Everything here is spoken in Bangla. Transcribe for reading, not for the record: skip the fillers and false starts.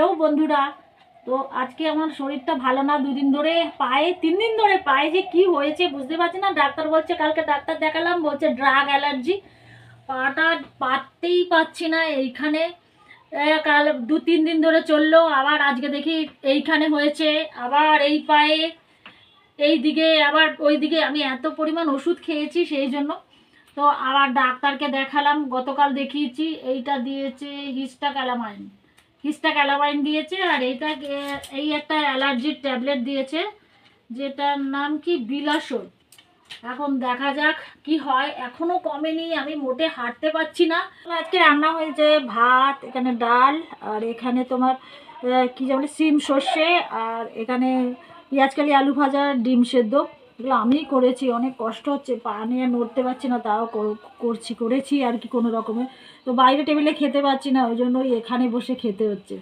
হ্যালো বন্ধুরা। তো আজকে আমার শরীরটা ভালো না, 2 দিন ধরে পায়ে 3 দিন ধরে পায়ে যে কি হয়েছে বুঝতে পারছি না। ডাক্তার বলছে, কালকে ডাক্তার দেখালাম, বলছে ড্রাগ অ্যালার্জি। পাটা পাততেই পাচ্ছি না এইখানে। কাল 2-3 দিন ধরে চললো, আবার আজকে দেখি এইখানে হয়েছে, আবার এই পায়ে, এই দিকে আবার ওই দিকে। আমি এত পরিমাণ ওষুধ খেয়েছি সেই জন্য। তো আবার ডাক্তারকে দেখালাম, গতকাল দেখিয়েছি। এইটা দিয়েছে হিস্টা ক্যালামাইন দিয়েছে, আর এইটা এই একটা অ্যালার্জির ট্যাবলেট দিয়েছে, যেটার নাম কি বিলাসর। এখন দেখা যাক কি হয়, এখনো কমেনি, আমি মোটে হাঁটতে পারছি না। আজকে রান্না হয়েছে ভাত, এখানে ডাল, আর এখানে তোমার কি যেমন সিম সর্ষে, আর এখানে পেঁয়াজকালি আলু ভাজা, ডিম সেদ্ধ। এগুলো আমিই করেছি, অনেক কষ্ট হচ্ছে, পা নিয়ে নড়তে পারছি না, তাও করেছি আর কি কোনো রকমের। তো বাইরে টেবিলে খেতে পারছি না, ওই জন্যই এখানে বসে খেতে হচ্ছে।